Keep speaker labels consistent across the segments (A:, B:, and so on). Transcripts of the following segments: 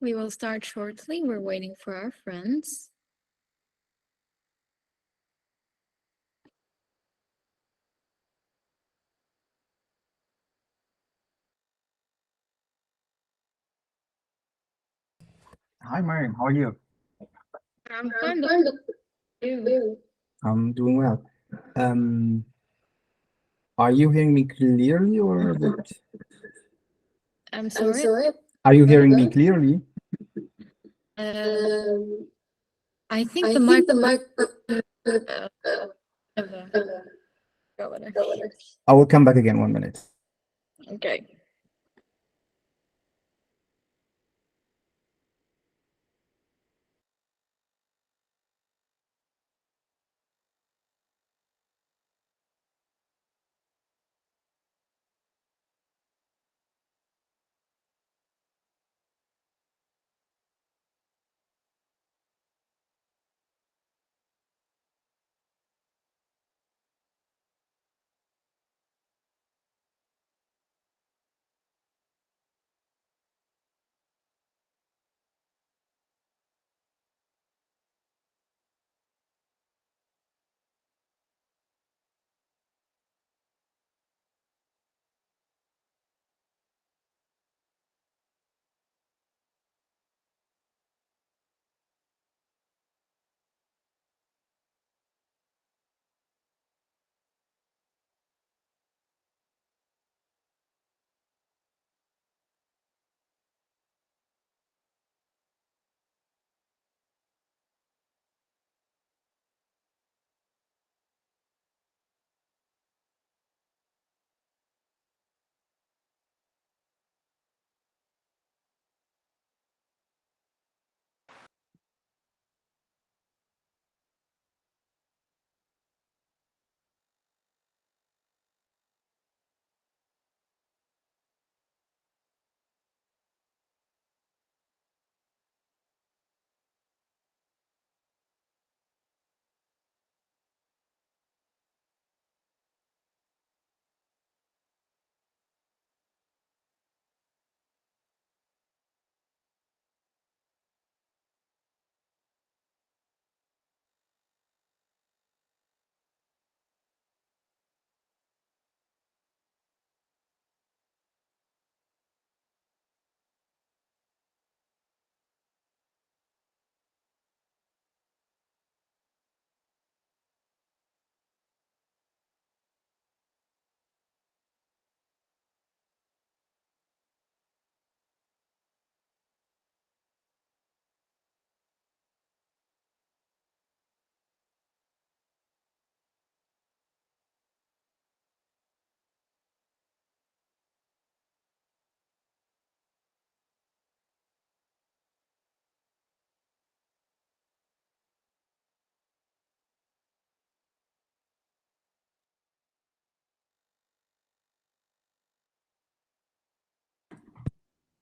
A: We will start shortly. We're waiting for our friends.
B: Hi, Mariam. How are you?
A: I'm fine. Look you.
B: I'm doing well. Um, are you hearing me clearly or is it...
A: I'm sorry.
B: Are you hearing me clearly?
A: I think the mic uh, of a go with it.
B: I will come back again 1 minute.
A: Okay.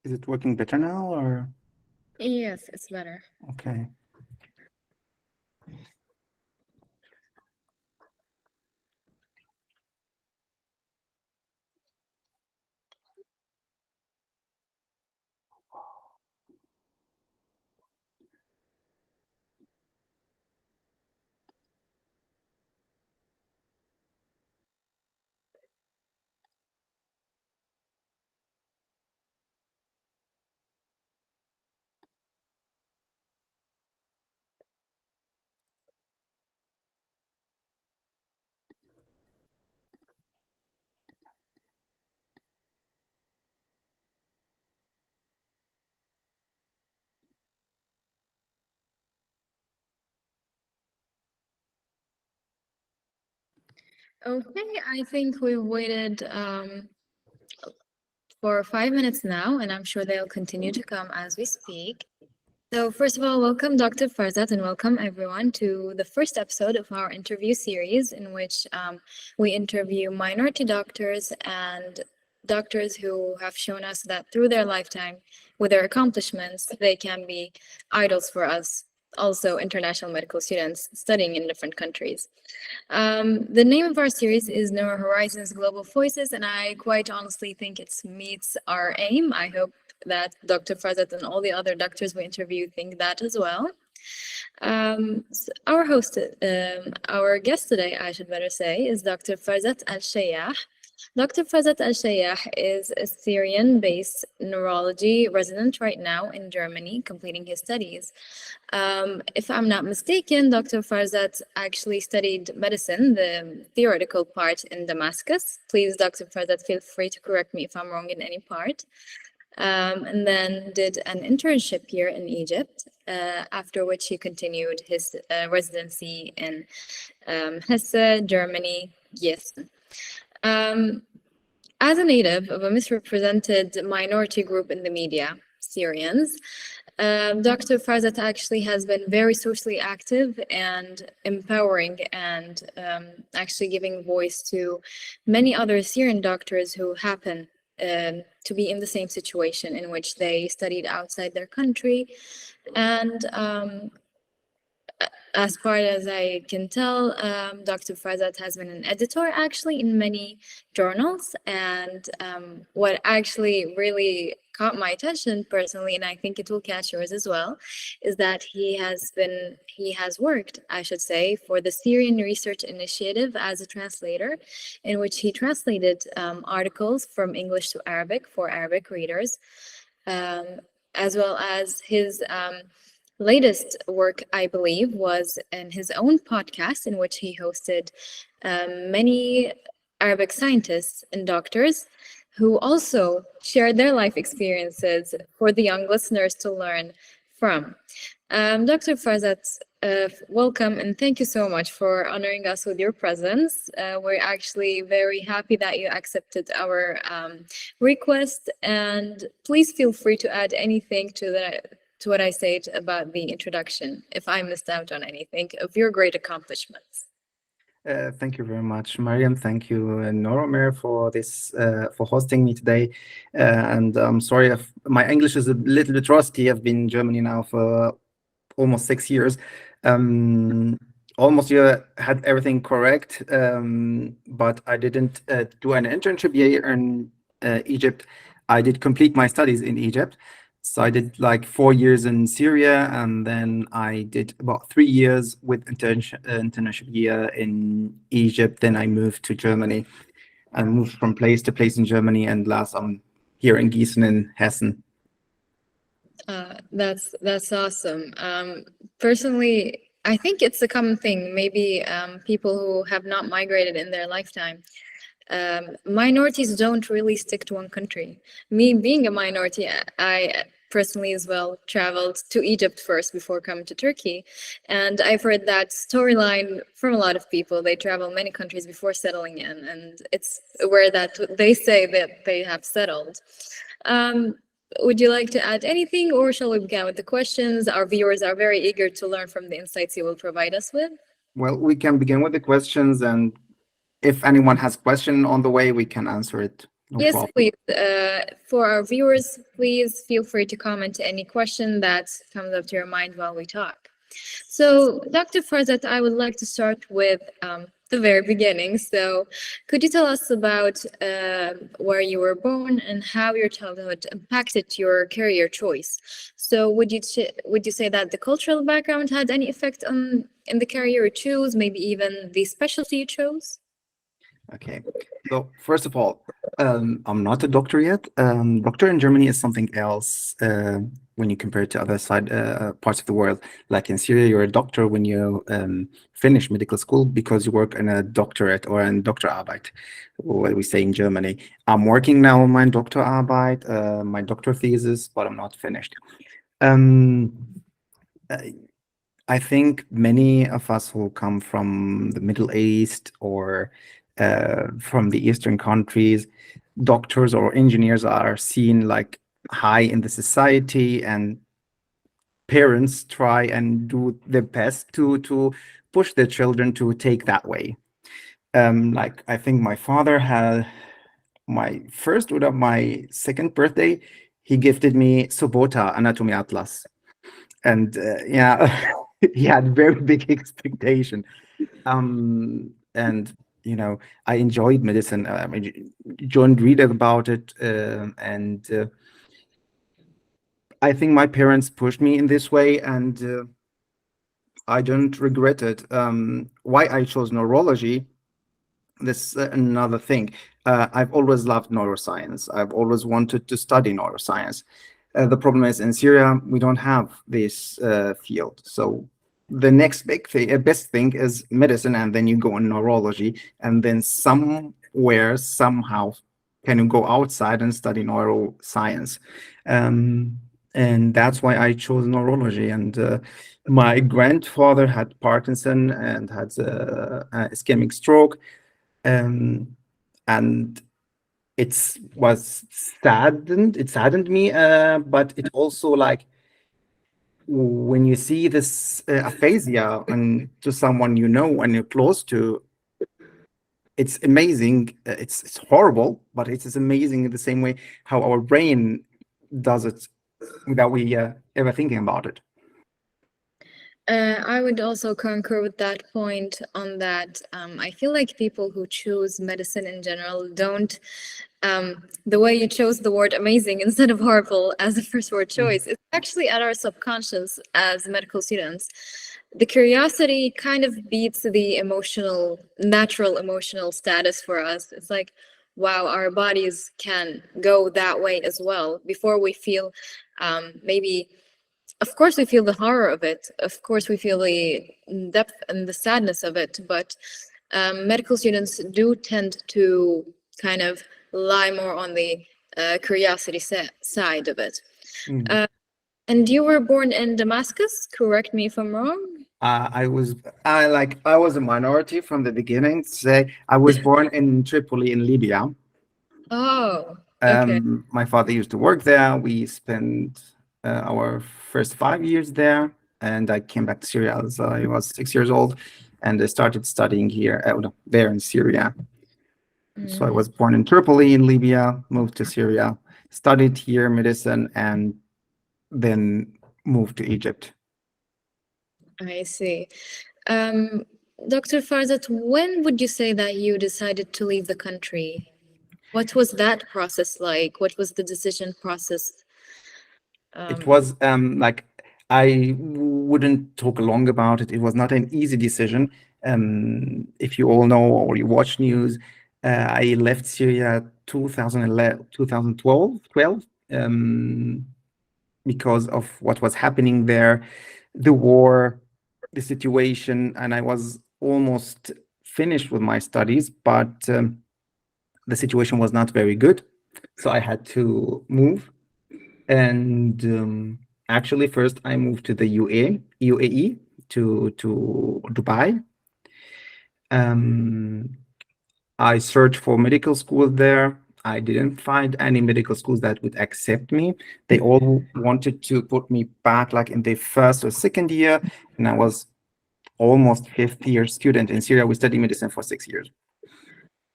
B: Is it working better now or...
A: Yes, it's better.
B: Okay.
A: Okay, I think we've waited for 5 minutes now, and I'm sure they'll continue to come as we speak. So, first of all, welcome Dr. Farzat, and welcome everyone to the first episode of our interview series, in which we interview minority doctors and doctors who have shown us that through their lifetime, with their accomplishments, they can be idols for us, also international medical students studying in different countries. The name of our series is Neuro Horizons Global Voices, and I quite honestly think it meets our aim. I hope that Dr. Farzat and all the other doctors we interview think that as well. Our host, our guest today, I should better say, is Dr. Farzat Al Chayah. Dr. Farzat Al Chayah is a Syrian-based neurology resident right now in Germany, completing his studies. If I'm not mistaken, Dr. Farzat actually studied medicine, the theoretical part, in Damascus. Please, Dr. Farzat, feel free to correct me if I'm wrong in any part. And then did an internship here in Egypt, after which he continued his residency in Hesse, Germany. Yes. As a native of a misrepresented minority group in the media, Syrians, Dr. Farzat actually has been very socially active and empowering, and actually giving voice to many other Syrian doctors who happen to be in the same situation in which they studied outside their country. And as far as I can tell, Dr. Farzat has been an editor actually in many journals. And what actually really caught my attention personally, and I think it will catch yours as well, is that he has worked, I should say, for the Syrian Research Initiative as a translator, in which he translated articles from English to Arabic for Arabic readers, as well as his latest work, I believe, was in his own podcast, in which he hosted many Arabic scientists and doctors who also shared their life experiences for the young listeners to learn from. Dr. Farzat, welcome, and thank you so much for honoring us with your presence. We're actually very happy that you accepted our request, and please feel free to add anything to what I said about the introduction, if I missed out on anything of your great accomplishments.
B: Thank you very much, Mariam. Thank you, Neuro, for this for hosting me today. And I'm sorry if my English is a little bit rusty. I've been in Germany now for almost 6 years. Almost you had everything correct, but I didn't do an internship here in Egypt. I did complete my studies in Egypt. So I did like 4 years in Syria, and then I did about 3 years with internship year in Egypt. Then I moved to Germany. I moved from place to place in Germany, and last I'm here in Gießen in Hessen.
A: That's awesome. Personally, I think it's a common thing. Maybe people who have not migrated in their lifetime. Minorities don't really stick to one country. Me being a minority, I personally as well traveled to Egypt first before coming to Turkey. And I've heard that storyline from a lot of people. They travel many countries before settling in, and it's where that they say that they have settled. Would you like to add anything, or shall we begin with the questions? Our viewers are very eager to learn from the insights you will provide us with.
B: Well, we can begin with the questions, and if anyone has question on the way, we can answer it. No
A: Yes,
B: problem.
A: please. For our viewers, please feel free to comment any question that comes up to your mind while we talk. So, Dr. Farzat, I would like to start with the very beginning. So, could you tell us about where you were born and how your childhood impacted your career choice? So, would you say that the cultural background had any effect on in the career you chose, maybe even the specialty you chose?
B: Okay. So first of all, I'm not a doctor yet. Doctor in Germany is something else when you compare it to other parts of the world. Like in Syria, you're a doctor when you finish medical school because you work in a doctorate or in Doktorarbeit, what we say in Germany. I'm working now on my Doktorarbeit, my doctor thesis, but I'm not finished. I think many of us who come from the Middle East or from the Eastern countries, doctors or engineers are seen like high in the society, and parents try and do their best to push their children to take that way. Like I think my father had my first or my second birthday, he gifted me Sobota Anatomy Atlas, and yeah, he had very big expectation. And I enjoyed medicine. I joined read about it, and I think my parents pushed me in this way, and I don't regret it. Why I chose neurology, this another thing. I've always loved neuroscience. I've always wanted to study neuroscience. The problem is in Syria, we don't have this field. So the next big thing, best thing is medicine, and then you go in neurology, and then somewhere, somehow, can you go outside and study neuroscience? And that's why I chose neurology. And my grandfather had Parkinson and had ischemic stroke, and it saddened me, but it also, like, when you see this aphasia and to someone you know and you're close to, it's amazing. It's horrible, but it is amazing in the same way how our brain does it without we ever thinking about it.
A: I would also concur with that point on that. I feel like people who choose medicine in general don't, the way you chose the word amazing instead of horrible as the first word choice, it's actually at our subconscious as medical students. The curiosity kind of beats the natural emotional status for us. It's like, wow, our bodies can go that way as well before we feel maybe. Of course, we feel the horror of it. Of course, we feel the depth and the sadness of it. But medical students do tend to kind of lie more on the curiosity side of it. And you were born in Damascus, correct me if I'm wrong?
B: I was a minority from the beginning. Say I was born in Tripoli in Libya.
A: Oh, okay.
B: My father used to work there. We spent our first 5 years there, and I came back to Syria as I was 6 years old, and I started studying here, there in Syria. So I was born in Tripoli in Libya, moved to Syria, studied here medicine, and then moved to Egypt.
A: I see. Dr. Farzat, when would you say that you decided to leave the country? What was that process like? What was the decision process?
B: It was like, I wouldn't talk long about it. It was not an easy decision. If you all know or you watch news, I left Syria 2011, 2012, because of what was happening there, the war, the situation, and I was almost finished with my studies, but the situation was not very good. So I had to move. And actually, first I moved to the UAE, to Dubai. I searched for medical schools there. I didn't find any medical schools that would accept me. They all wanted to put me back like in the first or second year, and I was almost fifth year student in Syria. We studied medicine for 6 years.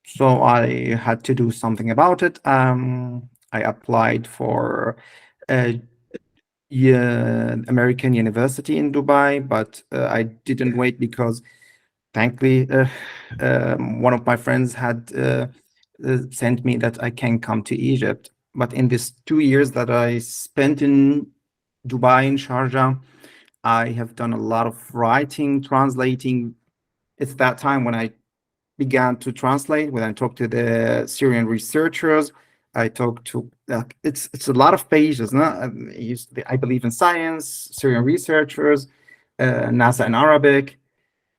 B: So I had to do something about it. I applied for a American university in Dubai, but I didn't wait because thankfully one of my friends had sent me that I can come to Egypt. But in these 2 years that I spent in Dubai, in Sharjah, I have done a lot of writing, translating. It's that time when I began to translate, when I talked to the Syrian researchers. I talked to, it's a lot of pages. No? I believe in science, Syrian researchers, NASA in Arabic.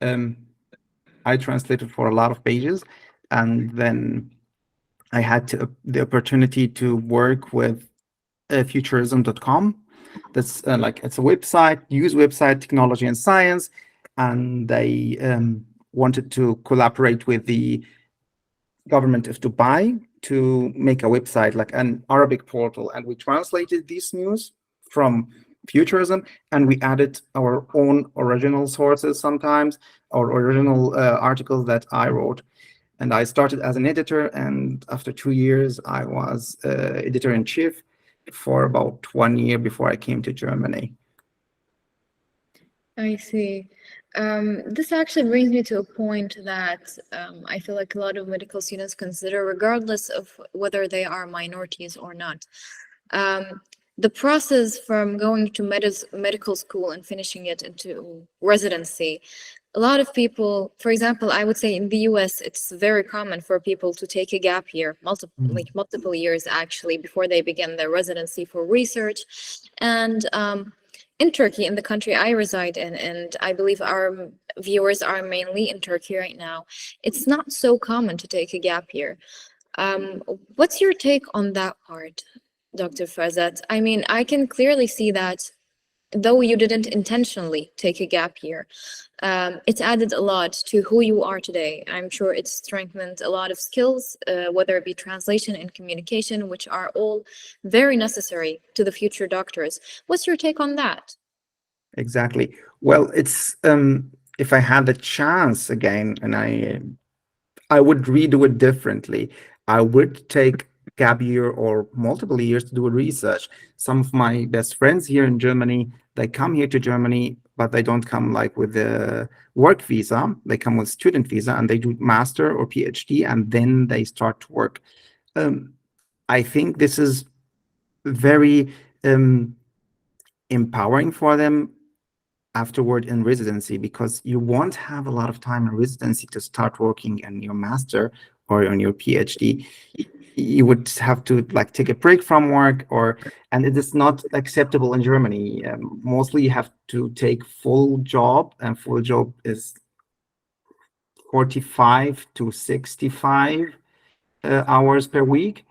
B: I translated for a lot of pages, and then I had the opportunity to work with futurism.com. That's it's a website, news website, technology and science, and they wanted to collaborate with the government of Dubai to make a website, like an Arabic portal, and we translated this news from futurism, and we added our own original sources sometimes, or original articles that I wrote. And I started as an editor, and after 2 years, I was editor-in-chief for about 1 year before I came to Germany.
A: I see. This actually brings me to a point that I feel like a lot of medical students consider, regardless of whether they are minorities or not. the process from going to medical school and finishing it into residency, a lot of people, for example, I would say in the US, it's very common for people to take a gap year, multiple years actually, before they begin their residency for research. And in Turkey, in the country I reside in, and I believe our viewers are mainly in Turkey right now, it's not so common to take a gap year. Um, what's your take on that part, Dr. Farzat? I mean, I can clearly see that though you didn't intentionally take a gap year, it's added a lot to who you are today. I'm sure it's strengthened a lot of skills, whether it be translation and communication, which are all very necessary to the future doctors. What's your take on that?
B: Exactly. Well, it's if I had the chance again, and I would redo it differently. I would take gap year or multiple years to do research. Some of my best friends here in Germany, they come here to Germany, but they don't come like with the work visa. They come with student visa and they do master or PhD, and then they start to work. I think this is very empowering for them afterward in residency, because you won't have a lot of time in residency to start working in your master or on your PhD. You would have to like take a break from work, and it is not acceptable in Germany. Mostly you have to take full job, and full job is 45 to 65 hours per week,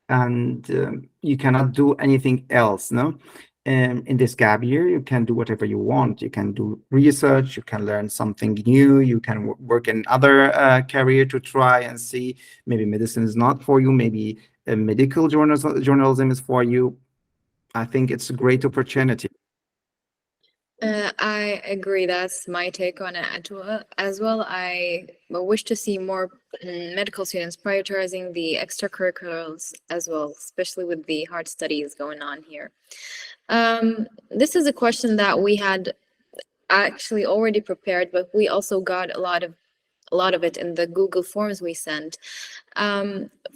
B: and you cannot do anything else. No, in this gap year, you can do whatever you want. You can do research, you can learn something new, you can work in other career to try and see. Maybe medicine is not for you, maybe medical journalism is for you. I think it's a great opportunity.
A: I agree. That's my take on it as well. I wish to see more medical students prioritizing the extracurriculars as well, especially with the hard studies going on here. This is a question that we had actually already prepared, but we also got a lot of it in the Google Forms we sent.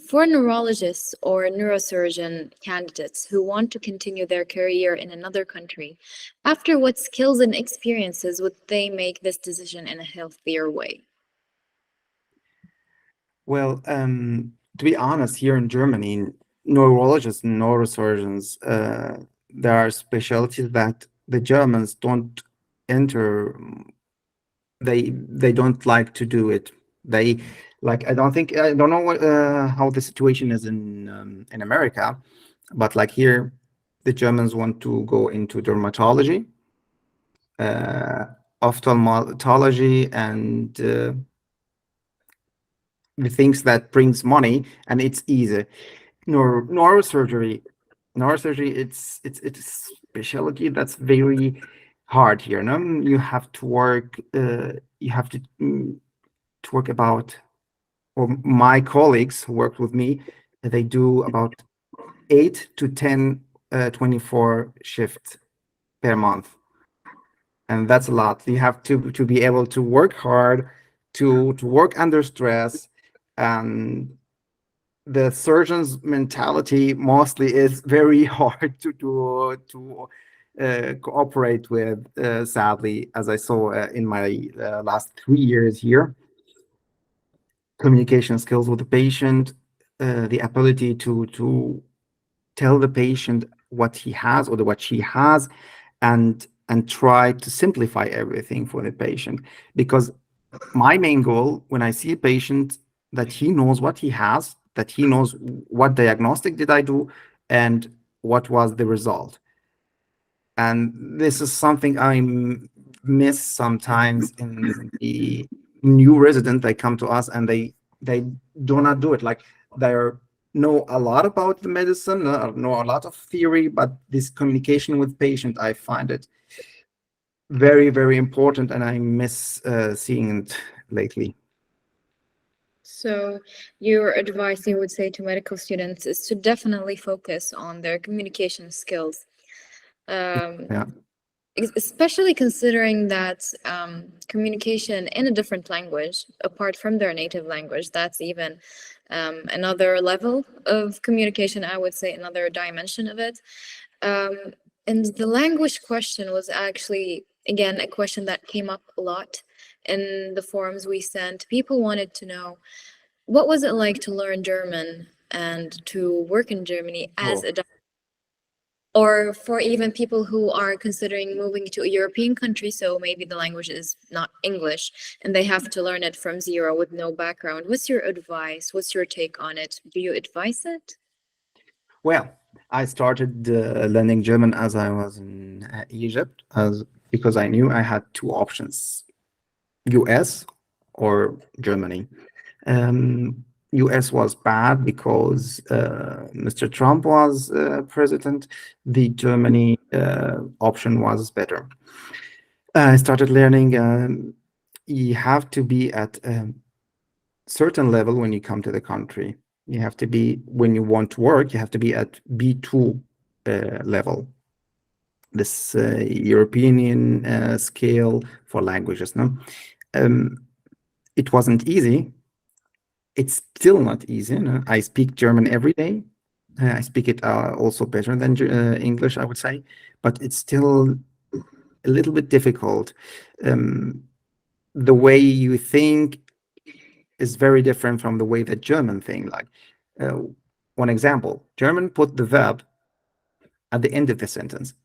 A: For neurologists or neurosurgeon candidates who want to continue their career in another country, after what skills and experiences would they make this decision in a healthier way?
B: Well, to be honest, here in Germany, neurologists and neurosurgeons, there are specialties that the Germans don't enter. They don't like to do it. They like, I don't know what how the situation is in America, but like here, the Germans want to go into dermatology, uh, ophthalmology, and the things that brings money, and it's easy. Neurosurgery, it's a specialty that's very hard here. No, you have to work. You have to work about, or my colleagues who work with me, they do about 8 to 10 24 shifts per month, and that's a lot. You have to be able to work hard, to work under stress, and the surgeon's mentality mostly is very hard to cooperate with, sadly, as I saw in my last 3 years here. Communication skills with the patient, the ability to tell the patient what he has or what she has, and try to simplify everything for the patient. Because my main goal when I see a patient, that he knows what he has, that he knows what diagnostic did I do and what was the result. And this is something I miss sometimes in the new resident. They come to us and they do not do it. Like, they know a lot about the medicine, know a lot of theory, but this communication with patient, I find it very, very important, and I miss seeing it lately.
A: So, your advice you would say to medical students is to definitely focus on their communication skills. Um,
B: Yeah.
A: Especially considering that communication in a different language, apart from their native language, that's even another level of communication, I would say, another dimension of it. Um, and the language question was actually, again, a question that came up a lot in the forums we sent. People wanted to know, what was it like to learn German and to work in Germany as
B: Oh,
A: a doctor? Or for even people who are considering moving to a European country, so maybe the language is not English and they have to learn it from zero with no background. What's your advice? What's your take on it? Do you advise it?
B: well, I started learning German as I was in Egypt, as because I knew I had two options: US or Germany. US was bad because Mr. Trump was president. The Germany option was better. I started learning. You have to be at a certain level when you come to the country. You have to be, when you want to work, you have to be at B2 level, this European scale for languages. No, it wasn't easy. It's still not easy. No? I speak German every day. I speak it also better than English, I would say, but it's still a little bit difficult. The way you think is very different from the way that German think. Like, uh, one example, German put the verb at the end of the sentence.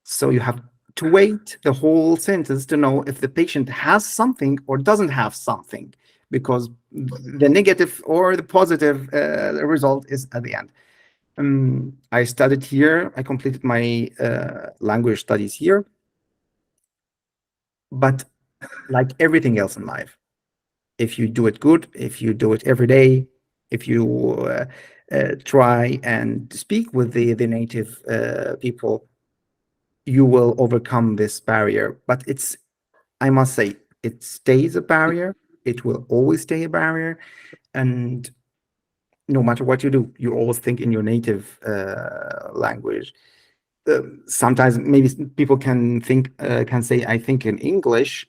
B: So you have to wait the whole sentence to know if the patient has something or doesn't have something, because the negative or the positive result is at the end. I studied here. I completed my language studies here. But like everything else in life, if you do it good, if you do it every day, if you try and speak with the native people, you will overcome this barrier. But I must say, it stays a barrier. It will always stay a barrier. And no matter what you do, you always think in your native language. Sometimes maybe people can say, I think in English.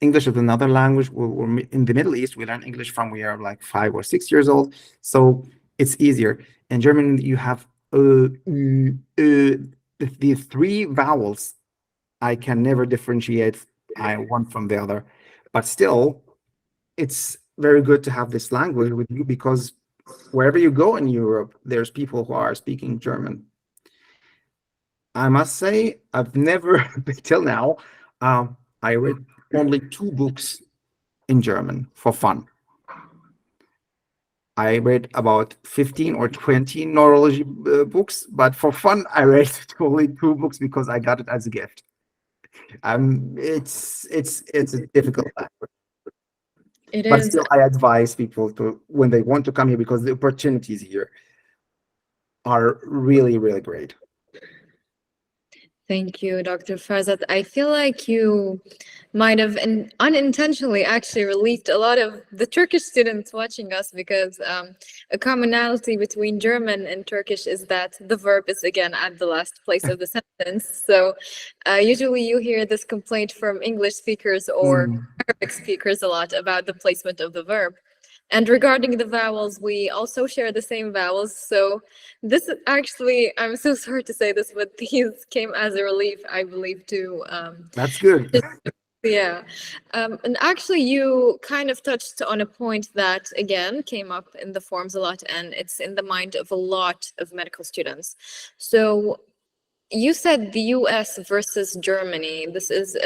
B: English is another language. We're in the Middle East, we learn English from we are like 5 or 6 years old. So it's easier. In German, you have the three vowels. I can never differentiate one from the other. But still, it's very good to have this language with you, because wherever you go in Europe, there's people who are speaking German. I must say, I've never, till now, I read only 2 books in German for fun. I read about 15 or 20 neurology books, but for fun, I read only 2 books because I got it as a gift. It's a difficult language,
A: It
B: but
A: is.
B: still, I advise people to, when they want to come here, because the opportunities here are really, really great.
A: Thank you, Dr. Farzat. I feel like you might have unintentionally actually relieved a lot of the Turkish students watching us, because a commonality between German and Turkish is that the verb is again at the last place of the sentence. So usually you hear this complaint from English speakers or
B: Mm,
A: Arabic speakers a lot about the placement of the verb. And regarding the vowels, we also share the same vowels. So this is actually, I'm so sorry to say this, but these came as a relief, I believe, to
B: that's good.
A: yeah. And actually, you kind of touched on a point that, again, came up in the forums a lot, and it's in the mind of a lot of medical students. So you said the US versus Germany. This is,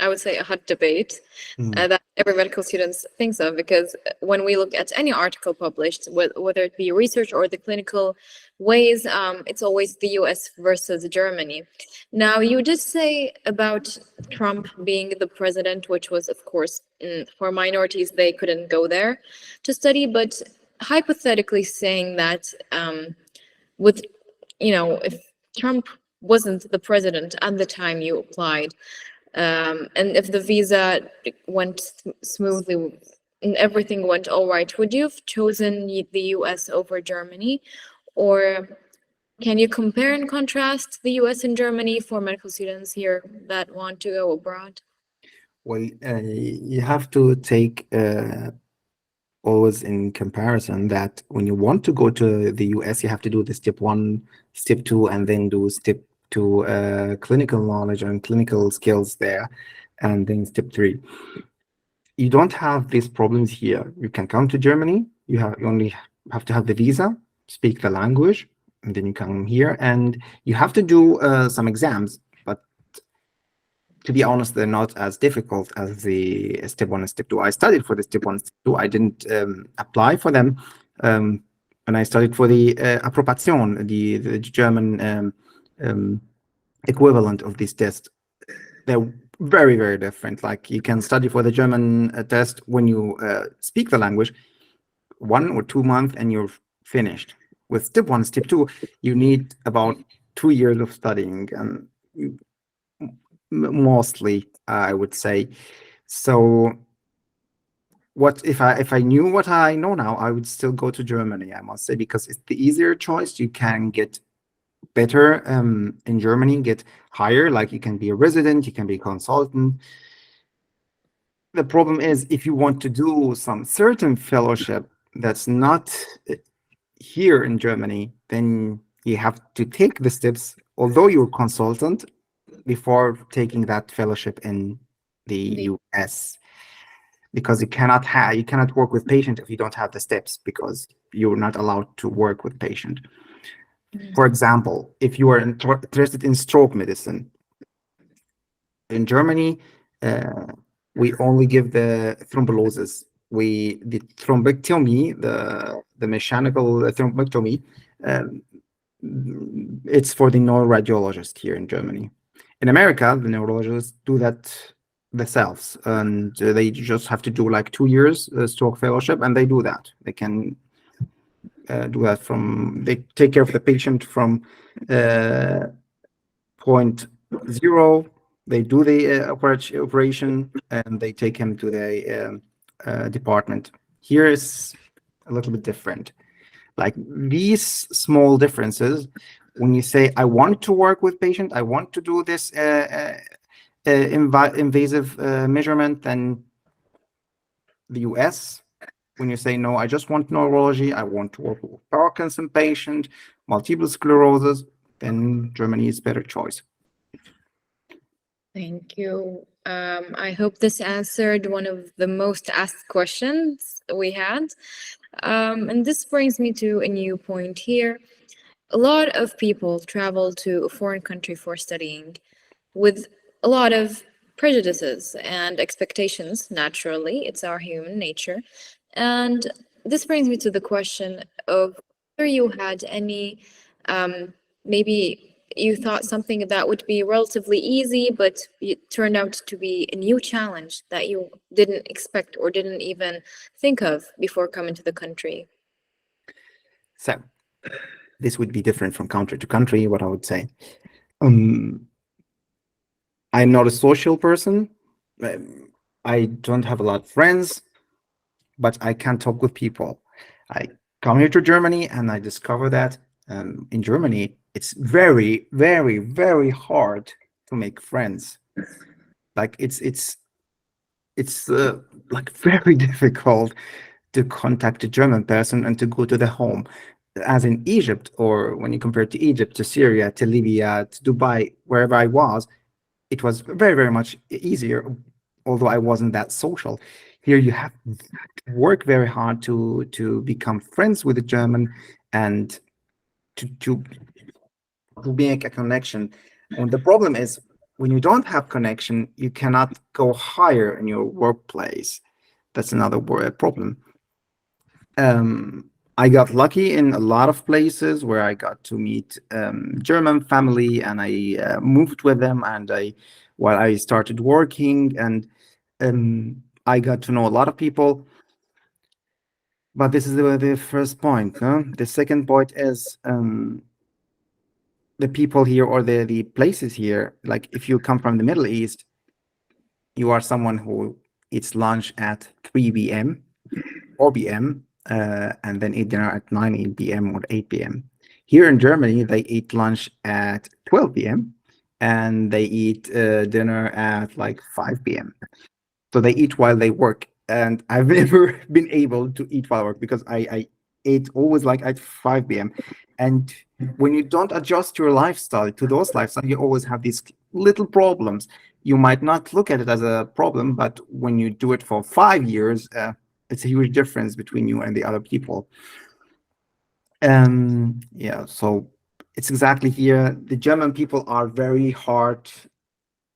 A: I would say, a hot debate
B: Mm,
A: that every medical student thinks of, because when we look at any article published, whether it be research or the clinical ways, it's always the US versus Germany. Now, you did say about Trump being the president, which was, of course, for minorities, they couldn't go there to study, but hypothetically saying that with, if Trump wasn't the president at the time you applied, and if the visa went smoothly and everything went all right, would you have chosen the US over Germany? Or can you compare and contrast the US and Germany for medical students here that want to go abroad?
B: well, you have to take always in comparison that when you want to go to the US, you have to do the step 1, step 2, and then do step 2 clinical knowledge and clinical skills there, and then step 3. You don't have these problems here. You can come to Germany. You only have to have the visa, speak the language, and then you come here, and you have to do some exams. But to be honest, they're not as difficult as the step 1 and step 2. I studied for the step 1 and step 2. I didn't apply for them, and I studied for the Approbation, the German equivalent of this test. They're very, very different. Like, you can study for the German test when you speak the language, 1 or 2 months, and you're finished. With step 1, step 2, you need about 2 years of studying, and mostly, I would say. So what if I knew what I know now, I would still go to Germany, I must say, because it's the easier choice. You can get better in Germany, get higher, like you can be a resident, you can be a consultant. The problem is, if you want to do some certain fellowship that's not here in Germany, then you have to take the steps, although you're a consultant, before taking that fellowship in the US, because you cannot work with patient if you don't have the steps, because you're not allowed to work with patient. For example, if you are interested in stroke medicine in Germany, we only give the thrombolysis. The thrombectomy, the mechanical thrombectomy, it's for the neuroradiologist here in Germany. In America, the neurologists do that themselves, and they just have to do like 2 years stroke fellowship, and they do that. They can do that they take care of the patient from point 0. They do the operation, and they take him to the department. Here is a little bit different. Like, these small differences, when you say, I want to work with patient, I want to do this invasive measurement, then the US, when you say, no, I just want neurology, I want to work with Parkinson patient, multiple sclerosis, then Germany is better choice.
A: Thank you. I hope this answered one of the most asked questions we had. And this brings me to a new point here. A lot of people travel to a foreign country for studying with a lot of prejudices and expectations. Naturally, it's our human nature. And this brings me to the question of whether you had any, maybe you thought something that would be relatively easy, but it turned out to be a new challenge that you didn't expect or didn't even think of before coming to the country.
B: So this would be different from country to country, what I would say. I'm not a social person. I don't have a lot of friends, but I can talk with people. I come here to Germany, and I discover that in Germany, it's very, very, very hard to make friends. Like, it's like very difficult to contact a German person and to go to the home. As in Egypt, or when you compare it to Egypt, to Syria, to Libya, to Dubai, wherever I was, it was very, very much easier, although I wasn't that social. Here you have to work very hard to become friends with the German, and to make a connection. And the problem is, when you don't have connection, you cannot go higher in your workplace. That's another problem. I got lucky in a lot of places where I got to meet German family, and I moved with them, and while I started working, and I got to know a lot of people. But this is the first point. The second point is the people here, or the places here. Like, if you come from the Middle East, you are someone who eats lunch at 3 p.m. or p.m. And then eat dinner at 9 p.m. or 8 p.m. Here in Germany, they eat lunch at 12 p.m. and they eat dinner at like 5 p.m. So they eat while they work. and I've never been able to eat while I work because I ate always like at 5 p.m. And when you don't adjust your lifestyle to those lifestyle, you always have these little problems. You might not look at it as a problem, but when you do it for 5 years, it's a huge difference between you and the other people. Yeah, so it's exactly here. The German people are very hard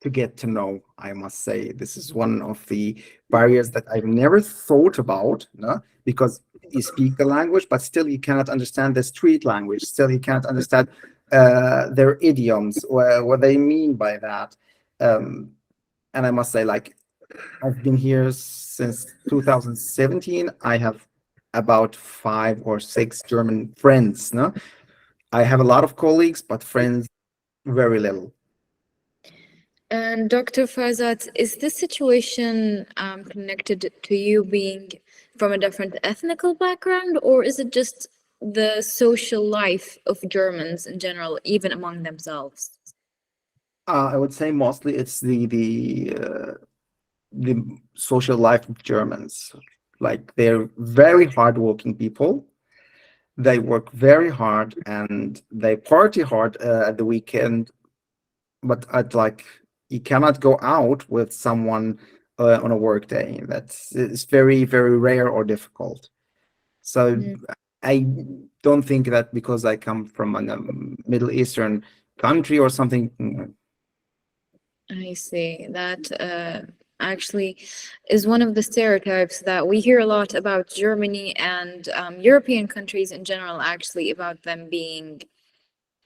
B: to get to know, I must say. This is one of the barriers that I've never thought about, no? Because you speak the language, but still you cannot understand the street language. Still you cannot understand their idioms or what they mean by that. Um, and I must say, like, I've been here since 2017. I have about 5 or 6 German friends, no? I have a lot of colleagues, but friends, very little.
A: And Dr. Farzat, is this situation connected to you being from a different ethnical background, or is it just the social life of Germans in general, even among themselves?
B: I would say mostly it's the social life of Germans. Like they're very hardworking people. They work very hard and they party hard at the weekend. But at like you cannot go out with someone on a work day. That's it's very very rare or difficult. So
A: Mm,
B: I don't think that because I come from a Middle Eastern country or something.
A: I see. That actually is one of the stereotypes that we hear a lot about Germany and European countries in general, actually, about them being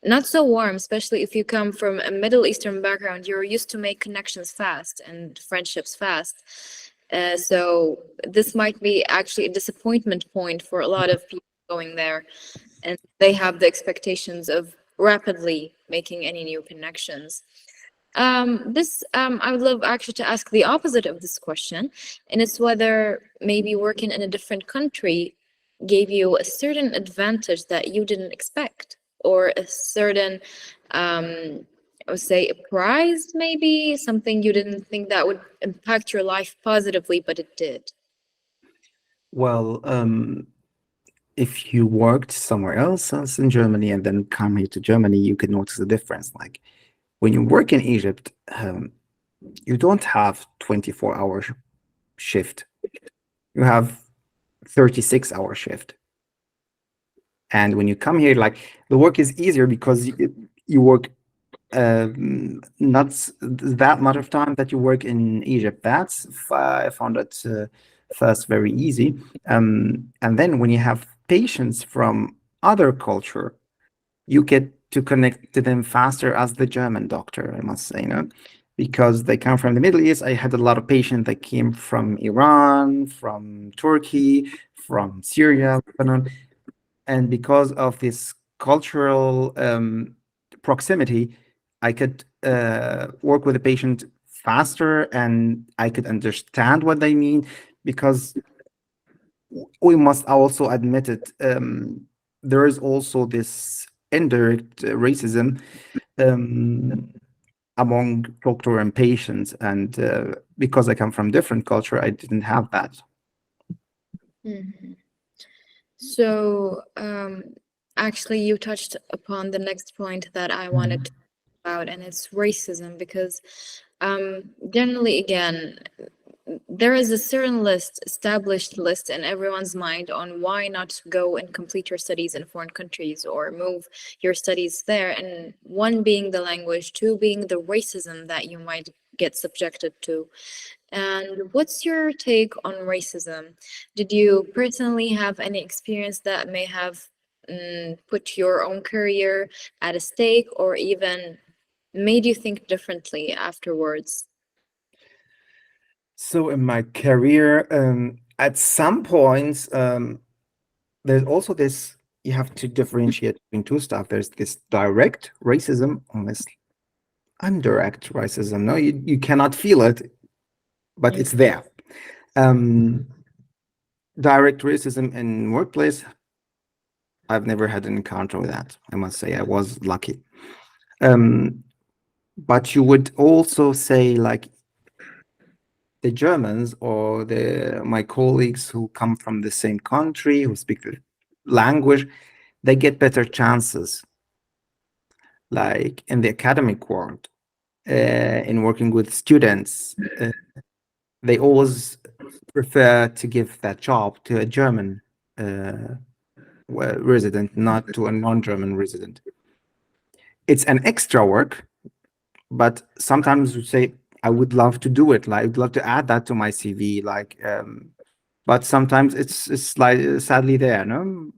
A: not so warm, especially if you come from a Middle Eastern background. You're used to make connections fast and friendships fast. So this might be actually a disappointment point for a lot of people going there, and they have the expectations of rapidly making any new connections. I would love actually to ask the opposite of this question, and it's whether maybe working in a different country gave you a certain advantage that you didn't expect, or a certain, I would say, a prize, maybe something you didn't think that would impact your life positively, but it did.
B: Well, if you worked somewhere else in Germany and then come here to Germany, you could notice the difference. Like when you work in Egypt, you don't have 24-hour shift. You have 36-hour shift. And when you come here, like the work is easier because you work not that much of time that you work in Egypt. I found it first very easy. And then when you have patients from other culture, you get to connect to them faster as the German doctor, I must say, no? Because they come from the Middle East. I had a lot of patients that came from Iran, from Turkey, from Syria, Lebanon. And because of this cultural proximity, I could work with the patient faster and I could understand what they mean because we must also admit it. There is also this indirect racism um, among doctor and patients, and because I come from different culture, I didn't have that.
A: Mhm. So, actually, you touched upon the next point that I wanted to talk about, and it's racism, because generally, again, there is a certain list, established list in everyone's mind on why not go and complete your studies in foreign countries or move your studies there. And one being the language, two being the racism that you might get subjected to. And what's your take on racism? Did you personally have any experience that may have put your own career at a stake, or even made you think differently afterwards?
B: So in my career, at some points, there's also this, you have to differentiate between two stuff. There's this direct racism and this indirect racism. No, you cannot feel it, but
A: Mm,
B: it's there. Um, Direct racism in workplace, I've never had an encounter with that. I must say I was lucky. Um, but you would also say like the Germans or the my colleagues who come from the same country, who speak the language, they get better chances, like in the academic world, in working with students. They always prefer to give that job to a German resident, not to a non-German resident. It's an extra work, but sometimes you say, I would love to do it. Like, I'd love to add that to my CV. But sometimes it's like sadly there, no?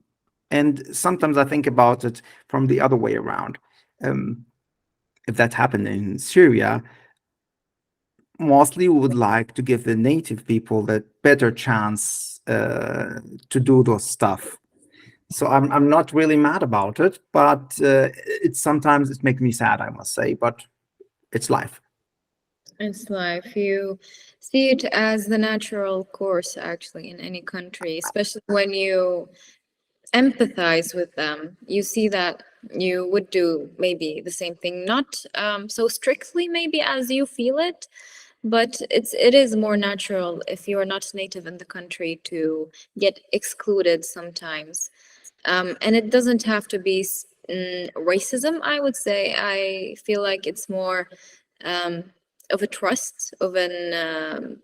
B: And sometimes I think about it from the other way around. Um, if that happened in Syria, mostly we would like to give the native people that better chance to do those stuff. So I'm not really mad about it, but it's sometimes it makes me sad, I must say, but it's life.
A: It's life. You see it as the natural course, actually, in any country, especially when you empathize with them. You see that you would do maybe the same thing, not so strictly maybe as you feel it, but it is more natural if you are not native in the country to get excluded sometimes. And it doesn't have to be racism, I would say. I feel like it's more um, of a trust, of an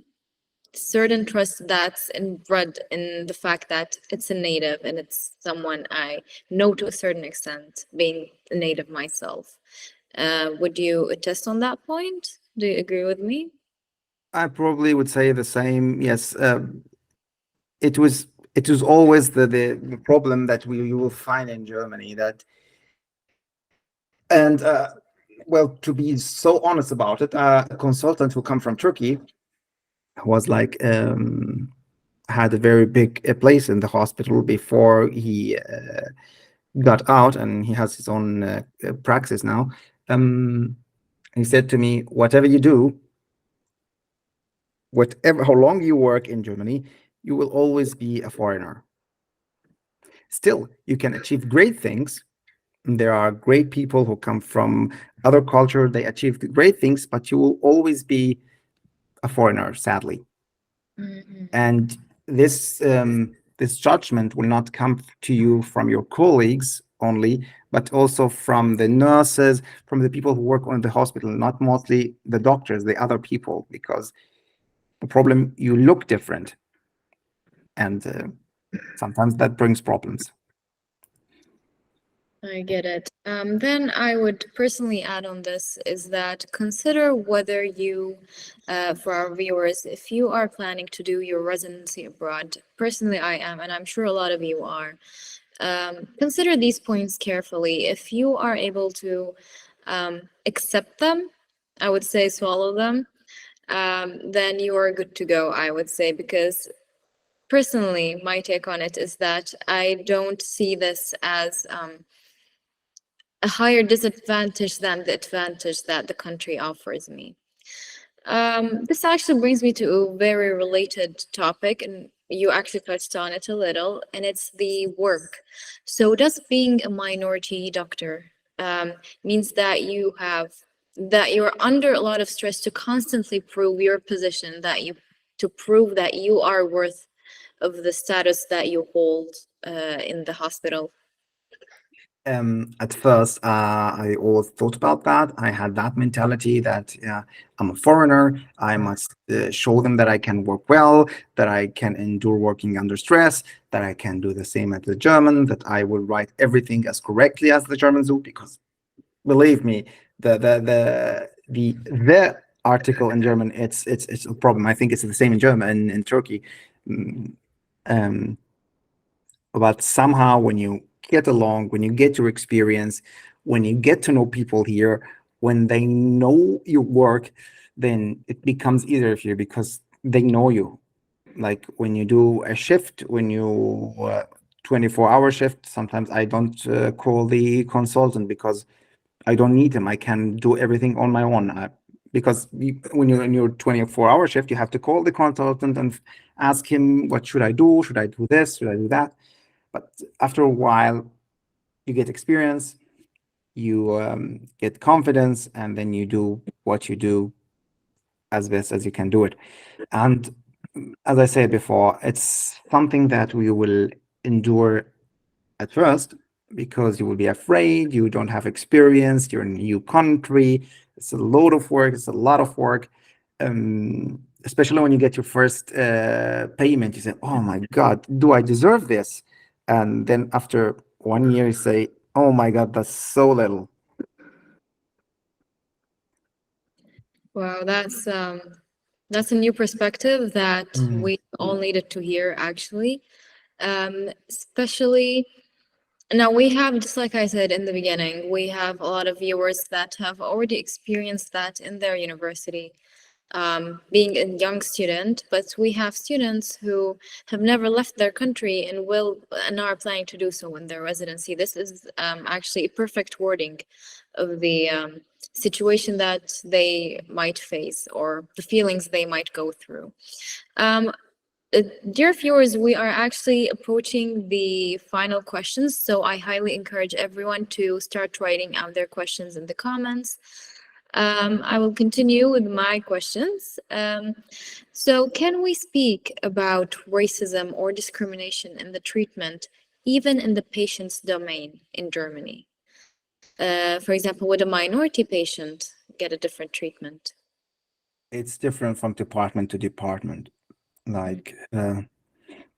A: certain trust that's inbred in the fact that it's a native and it's someone I know to a certain extent, being a native myself. Would you attest on that point? Do you agree with me?
B: I probably would say the same. Yes, it was it was always the problem that you will find in Germany that and well, to be so honest about it, a consultant who come from Turkey was like had a very big place in the hospital before he got out, and he has his own praxis now. He said to me, whatever you do, whatever how long you work in Germany, you will always be a foreigner. Still, you can achieve great things. There are great people who come from other culture, they achieve great things, but you will always be a foreigner, sadly.
A: Mhm.
B: And this judgment will not come to you from your colleagues only, but also from the nurses, from the people who work on the hospital, not mostly the doctors, the other people, because the problem, you look different, and sometimes that brings problems.
A: I get it. Then I would personally add on this is that consider whether you, for our viewers, if you are planning to do your residency abroad. Personally, I am, and I'm sure a lot of you are. Consider these points carefully. If you are able to accept them, I would say swallow them, then you are good to go, I would say, because personally, my take on it is that I don't see this as a higher disadvantage than the advantage that the country offers me. This actually brings me to a very related topic, and you actually touched on it a little, and it's the work. So, does being a minority doctor means that you're under a lot of stress to constantly prove your position, to prove that you are worth of the status that you hold in the hospital?
B: At first, I always thought about that. I had that mentality that I'm a foreigner. I must show them that I can work well, that I can endure working under stress, that I can do the same as the German, that I will write everything as correctly as the Germans do. Because believe me, the article in German, it's a problem. I think it's the same in German in Turkey. Mm, Um, but somehow when you get along, when you get your experience, when you get to know people here, when they know your work, then it becomes easier for you because they know you. Like when you do a shift, when you 24-hour shift, sometimes I don't call the consultant because I don't need him. I can do everything on my own. Because when you're in your 24-hour shift, you have to call the consultant and ask him, what should I do? Should I do this? Should I do that? But after a while, you get experience, you get confidence, and then you do what you do as best as you can do it. And as I said before, it's something that we will endure at first because you will be afraid, you don't have experience, you're in a new country, it's a load of work, it's a lot of work. Especially when you get your first payment, you say, oh my God, do I deserve this? And then after 1 year, you say, oh my God, that's so little.
A: Wow, that's a new perspective that
B: Mm.
A: we all needed to hear actually. Especially now we have, just like I said in the beginning, we have a lot of viewers that have already experienced that in their university, being a young student, but we have students who have never left their country and are planning to do so in their residency. This is actually a perfect wording of the situation that they might face or the feelings they might go through. Um, Dear viewers, we are actually approaching the final questions, so I highly encourage everyone to start writing out their questions in the comments. I will continue with my questions. So, can we speak about racism or discrimination in the treatment, even in the patient's domain in Germany? For example, would a minority patient get a different treatment?
B: It's different from department to department.
A: Mm.
B: Like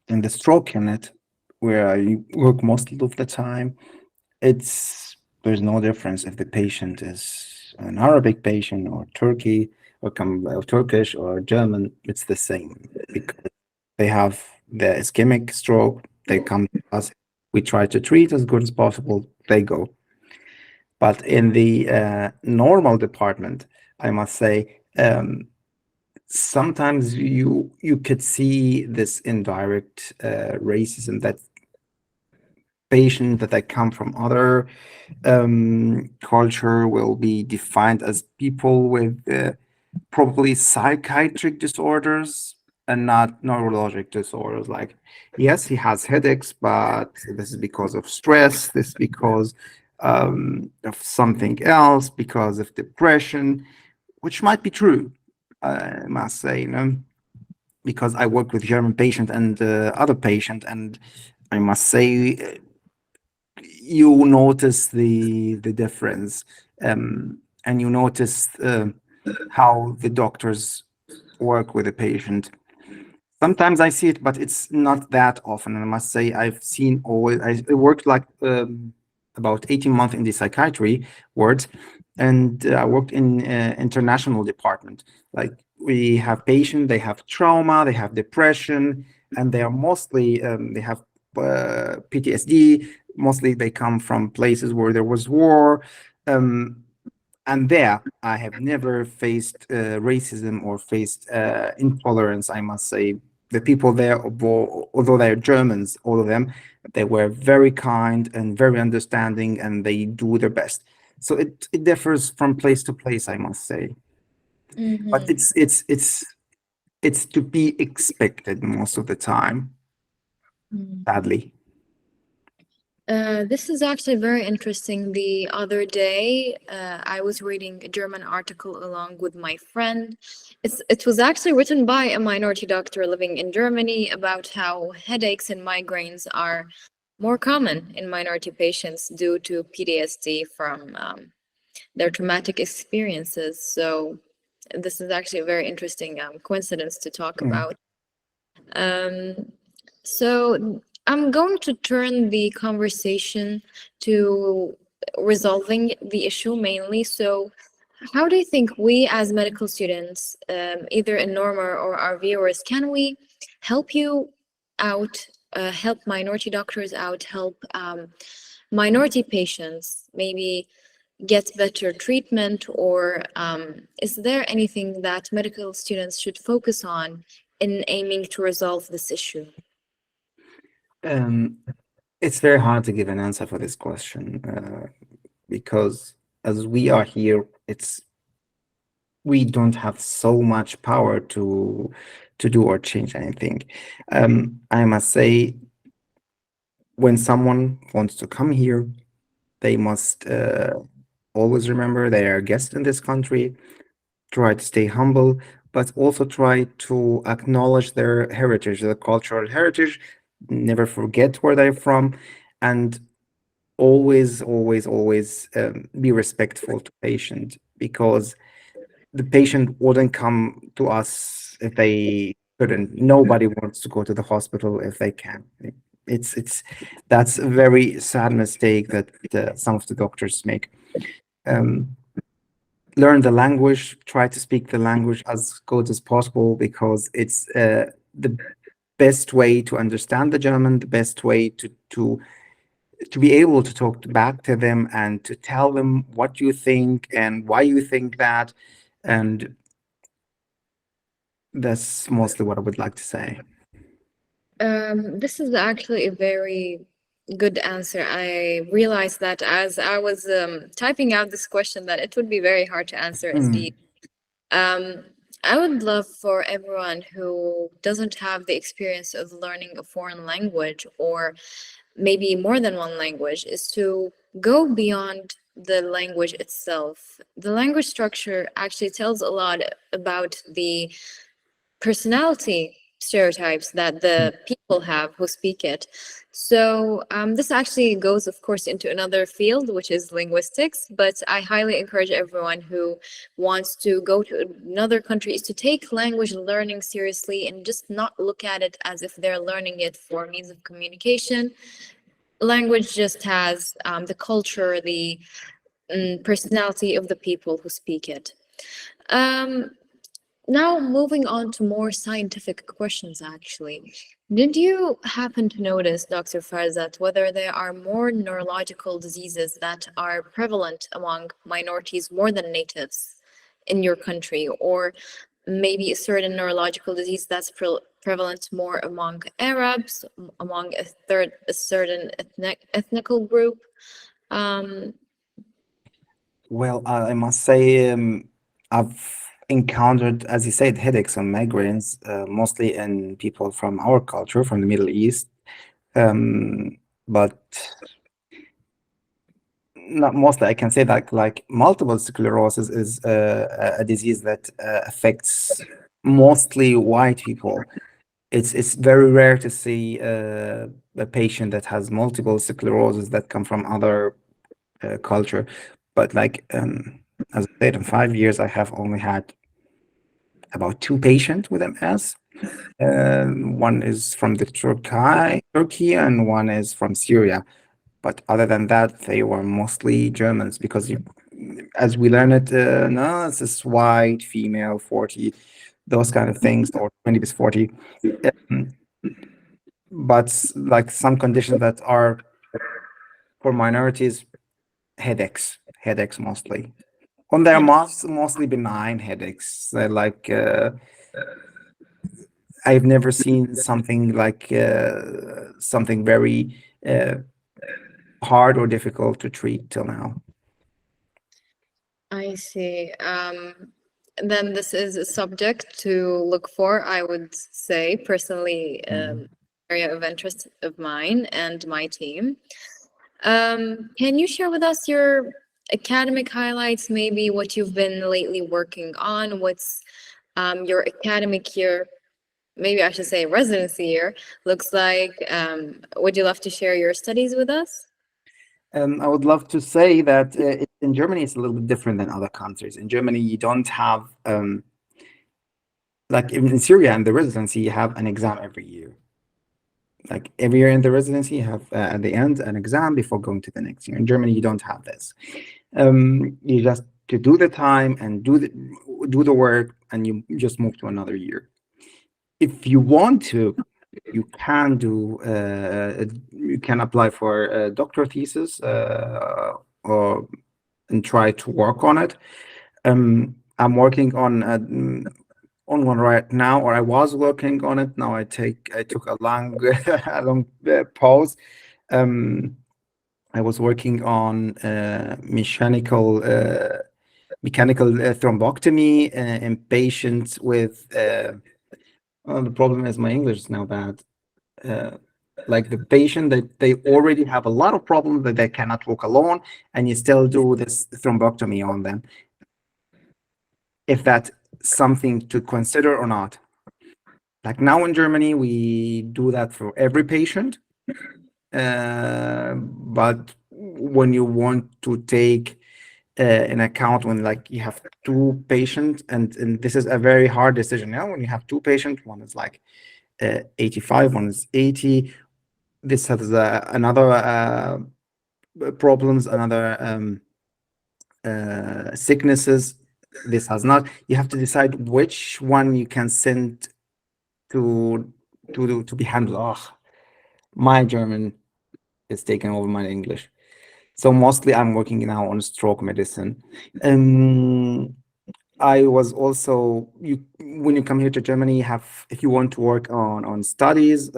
B: in the stroke unit, where I work most of the time, there's no difference if the patient is an Arabic patient or Turkey or Turkish or German. It's the same because they have the ischemic stroke. They come to us. We try to treat as good as possible. They go. But in the normal department, I must say, sometimes you could see this indirect racism, that patients that come from other culture will be defined as people with probably psychiatric disorders and not neurologic disorders. Like, yes, he has headaches, but this is because of stress, this is because of something else, because of depression, which might be true, I must say, because I work with German patient and other patient, and I must say you notice the difference, and you notice how the doctors work with the patient. Sometimes I see it, but it's not that often. And I must say I've seen always. I worked like about 18 months in the psychiatry ward, and I worked in international department. Like, we have patient, they have trauma, they have depression, and they are mostly they have PTSD. Mostly they come from places where there was war. Um, and there, I have never faced racism or faced intolerance, I must say. The people there, although they're Germans, all of them, they were very kind and very understanding, and they do their best. So it differs from place to place, I must say. But
A: Mm-hmm.
B: it's to be expected most of the time, sadly.
A: This is actually very interesting. The other day, I was reading a German article along with my friend. It was actually written by a minority doctor living in Germany about how headaches and migraines are more common in minority patients due to PTSD from their traumatic experiences. So this is actually a very interesting coincidence to talk
B: Mm.
A: about. Um, so I'm going to turn the conversation to resolving the issue mainly. So, how do you think we as medical students, either in Norma or our viewers, can we help you out, help minority doctors out, help minority patients maybe get better treatment, or is there anything that medical students should focus on in aiming to resolve this issue?
B: Um, it's very hard to give an answer for this question because as we are here, we don't have so much power to do or change anything. I must say, when someone wants to come here, they must always remember they are a guest in this country. Try to stay humble. but also try to acknowledge their heritage, their cultural heritage, never forget where they're from, and always be respectful to patient, because the patient wouldn't come to us if they couldn't. Nobody wants to go to the hospital if they can. It's That's a very sad mistake that some of the doctors make. Um, Learn the language, try to speak the language as good as possible, because it's the best way to understand the German, the best way to be able to talk back to them and to tell them what you think and why you think that. And that's mostly what I would like to say.
A: This is actually a very good answer. I realized that as I was typing out this question that it would be very hard to answer
B: Mm.
A: indeed. Um, I would love for everyone who doesn't have the experience of learning a foreign language, or maybe more than one language, is to go beyond the language itself. The language structure actually tells a lot about the personality stereotypes that the people have who speak it. So this actually goes, of course, into another field, which is linguistics. But I highly encourage everyone who wants to go to another country is to take language learning seriously and just not look at it as if they're learning it for means of communication. Language just has the culture, the personality of the people who speak it. Um, Now, moving on to more scientific questions, actually. Did you happen to notice, Dr. Farzat, whether there are more neurological diseases that are prevalent among minorities more than natives in your country, or maybe a certain neurological disease that's prevalent more among Arabs, among a certain ethnical group? Um,
B: Well, I must say, I've encountered, as you said, headaches and migraines, mostly in people from our culture, from the Middle East. But not mostly, I can say that like multiple sclerosis is a disease that affects mostly white people. It's very rare to see a patient that has multiple sclerosis that come from other culture. But like as I said, in 5 years, I have only had about two patients with MS. One is from the Turkey, and one is from Syria. But other than that, they were mostly Germans, because as we learn it, no, this is white, female, 40, those kind of things, or 20 to 40. Um, but like some conditions that are for minorities, headaches mostly. On their mostly benign headaches. I've never seen something like something very uh, hard or difficult to treat till now.
A: I see. Then this is a subject to look for, I would say, personally,
B: Mm.
A: area of interest of mine and my team. Can you share with us your academic highlights, maybe what you've been lately working on? What's your academic year, maybe I should say residency year, looks like? Would you love to share your studies with us?
B: I would love to say that in Germany, it's a little bit different than other countries. In Germany, you don't have, like in Syria, in the residency, you have an exam every year. Like every year in the residency, you have at the end an exam before going to the next year. In Germany, you don't have this. You just to do the time and do the work, and you just move to another year. If you want to, you can do you can apply for a doctoral thesis or and try to work on it. I'm working on one right now, or I was working on it. Now I took a long a long pause. Um, I was working on mechanical thrombectomy in patients with. Oh, the problem is my English is now bad. Uh, like the patient that they already have a lot of problems that they cannot walk alone, and you still do this thrombectomy on them. If that something to consider or not? Like now in Germany, we do that for every patient. But when you want to take an account when like you have two patients, and this is a very hard decision now when you have two patients, one is like 85, one is 80. This has another problems, another sicknesses. This has not. You have to decide which one you can send to to be handled. Oh, my German is taking over my English. So mostly I'm working now on stroke medicine. I was also when you come here to Germany, you have if you want to work on studies,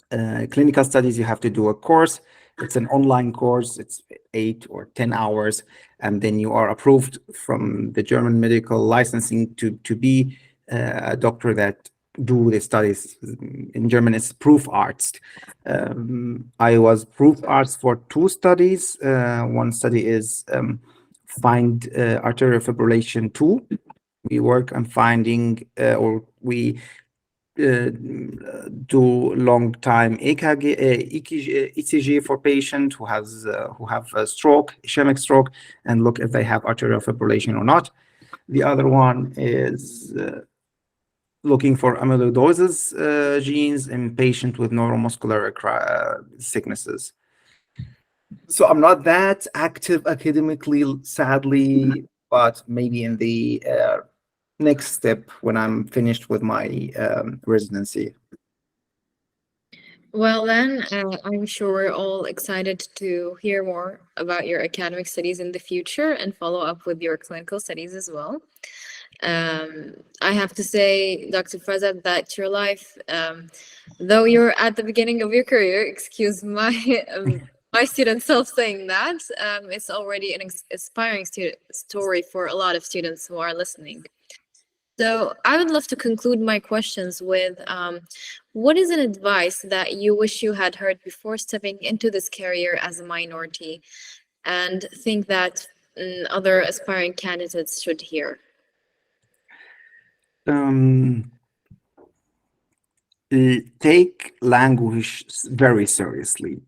B: clinical studies, you have to do a course. It's an online course. It's 8 or 10 hours, and then you are approved from the German medical licensing to be a doctor that do the studies. In German, it's proof arts. I was proof arts for two studies. One study is find arterial fibrillation 2. We work on finding or we do long time ECG for patient who have a stroke, ischemic stroke, and look if they have arterial fibrillation or not. The other one is looking for amyloidosis genes in patient with neuromuscular sicknesses. So I'm not that active academically, sadly, but maybe in the next step when I'm finished with my residency.
A: Well, then, I'm sure we're all excited to hear more about your academic studies in the future and follow up with your clinical studies as well. I have to say, Dr. Farzad, that your life, though you're at the beginning of your career, excuse my my student self saying that, it's already an inspiring story for a lot of students who are listening. So I would love to conclude my questions with what is an advice that you wish you had heard before stepping into this career as a minority and think that other aspiring candidates should hear?
B: Take language very seriously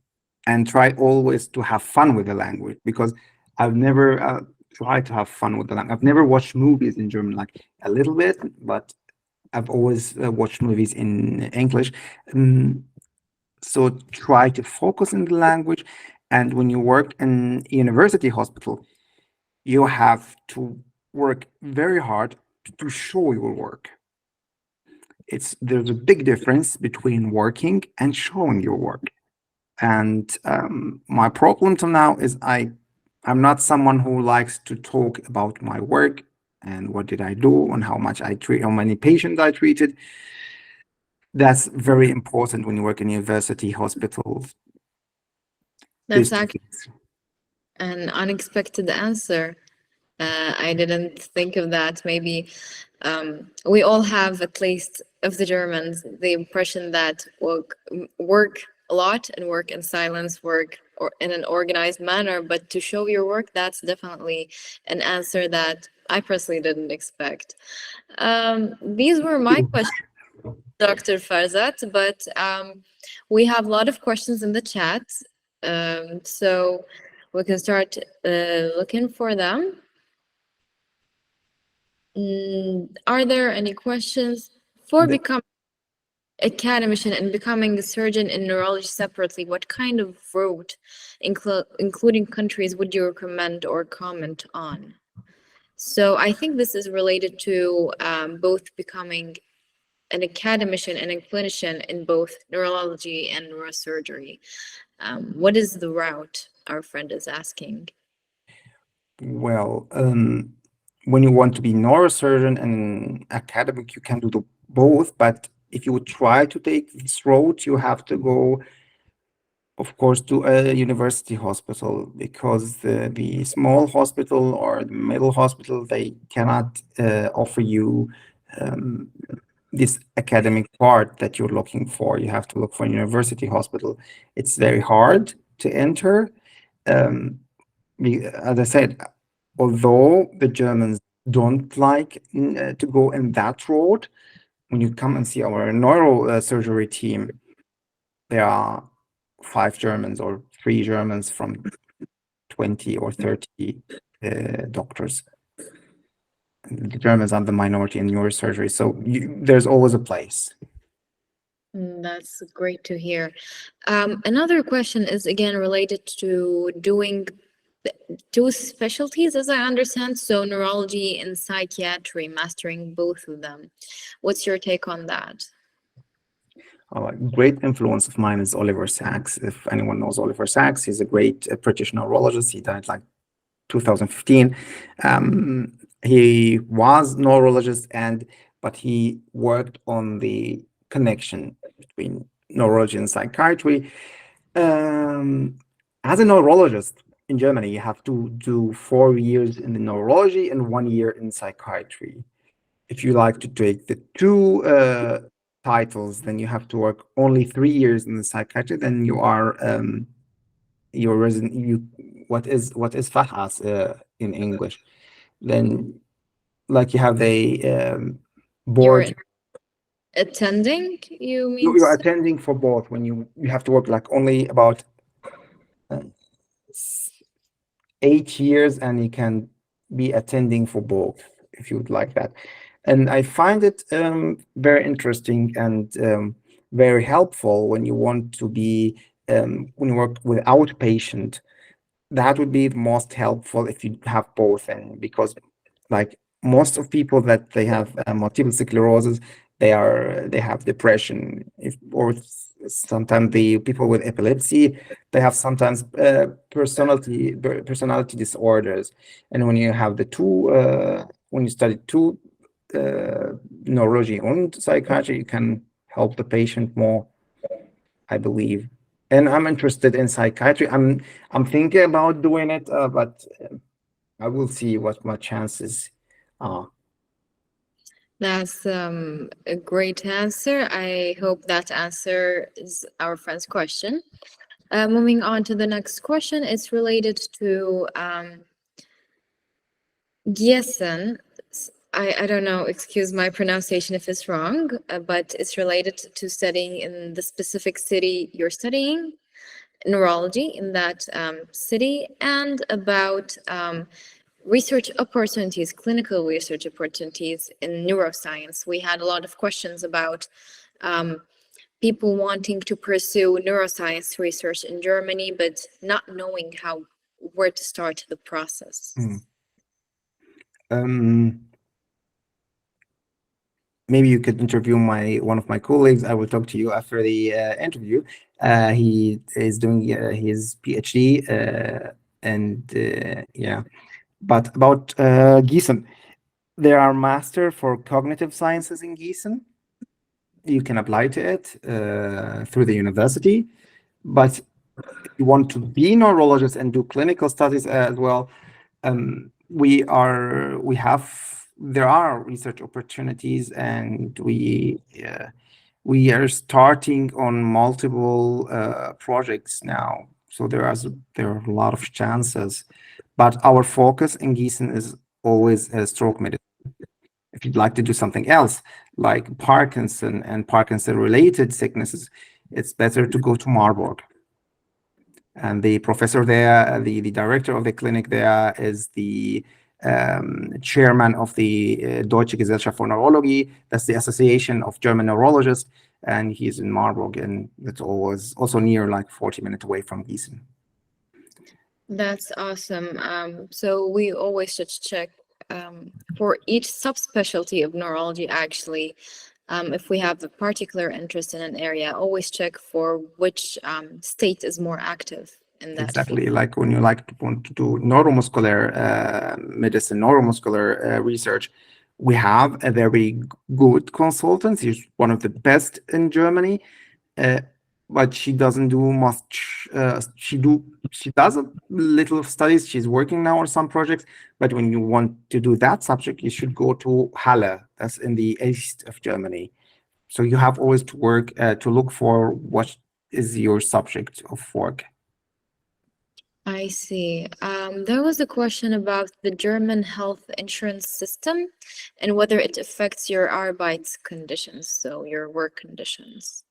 B: and try always to have fun with the language, because I've never tried to have fun with the language. I've never watched movies in German, like a little bit, but I've always watched movies in English. So try to focus on the language. And when you work in university hospital, you have to work very hard to show your work. There's a big difference between working and showing your work. And my problem till now is I'm not someone who likes to talk about my work and what did I do and how much I treat, how many patients I treated. That's very important when you work in university hospitals.
A: That's actually an unexpected answer. I didn't think of that. Maybe we all have, at least of the Germans, the impression that work a lot and work in silence, work or in an organized manner. But to show your work, that's definitely an answer that I personally didn't expect. These were my questions, Dr. Farzat, but we have a lot of questions in the chat. So we can start looking for them. Are there any questions for becoming academician and becoming a surgeon in neurology separately? What kind of route, including countries, would you recommend or comment on? So I think this is related to both becoming an academician and a clinician in both neurology and neurosurgery. What is the route, our friend is asking?
B: Well, when you want to be neurosurgeon and academic, you can do both. But if you would try to take this road, you have to go, of course, to a university hospital, because the small hospital or the middle hospital, they cannot offer you this academic part that you're looking for. You have to look for a university hospital. It's very hard to enter. As I said, although the Germans don't like to go in that road. When you come and see our neurosurgery team, there are 5 Germans or 3 Germans from 20 or 30 doctors. The Germans are the minority in neurosurgery, so there's always a place.
A: That's great to hear. Another question is again related to doing two specialties, as I understand, so neurology and psychiatry, mastering both of them. What's your take on that?
B: A great influence of mine is Oliver Sacks. If anyone knows Oliver Sacks, he's a great British neurologist. He died like 2015. He was neurologist, but he worked on the connection between neurology and psychiatry. As a neurologist in Germany, you have to do 4 years in the neurology and 1 year in psychiatry. If you like to take the two titles, then you have to work only 3 years in the psychiatry. Then you are your resident. You what is Fahas in English? Then like you have the
A: You're
B: board.
A: attending, you mean?
B: You're attending for both. When you have to work like only about 8 years, and you can be attending for both if you would like that. And I find it very interesting and very helpful when you want to be when you work with outpatient. That would be the most helpful if you have both, and because like most of people that they have multiple sclerosis, they have depression, sometimes the people with epilepsy, they have sometimes personality disorders. And when you have the two when you study two neurology and psychiatry, you can help the patient more, I believe. And I'm interested in psychiatry. I'm thinking about doing it, but I will see what my chances are.
A: That's a great answer. I hope that answers our friend's question. Moving on to the next question, it's related to Gießen. I don't know, excuse my pronunciation if it's wrong, but it's related to studying in the specific city you're studying, neurology in that city, and about research opportunities, clinical research opportunities in neuroscience. We had a lot of questions about people wanting to pursue neuroscience research in Germany, but not knowing where to start the process.
B: Maybe you could interview one of my colleagues. I will talk to you after the interview. He is doing his PhD, and yeah. But about Gießen, there are master for cognitive sciences in Gießen. You can apply to it through the university, but if you want to be neurologist and do clinical studies as well, there are research opportunities, and we are starting on multiple projects now. So there are a lot of chances, but our focus in Gießen is always stroke medicine. If you'd like to do something else, like Parkinson and Parkinson-related sicknesses, it's better to go to Marburg. And the professor there, the director of the clinic there, is the chairman of the Deutsche Gesellschaft für Neurologie. That's the Association of German Neurologists, and he's in Marburg, and it's always also near, like 40 minutes away from Gießen.
A: That's awesome. So we always should check for each subspecialty of neurology, actually, if we have a particular interest in an area, always check for which state is more active in that
B: Exactly,
A: field.
B: like when you want to do neuromuscular medicine, neuromuscular research, we have a very good consultant. She's one of the best in Germany, but she doesn't do much. She does a little studies. She's working now on some projects, but when you want to do that subject, you should go to Halle. That's in the east of Germany. So you have always to work to look for what is your subject of work.
A: I see. There was a question about the German health insurance system and whether it affects your Arbeitskonditions, so your work conditions.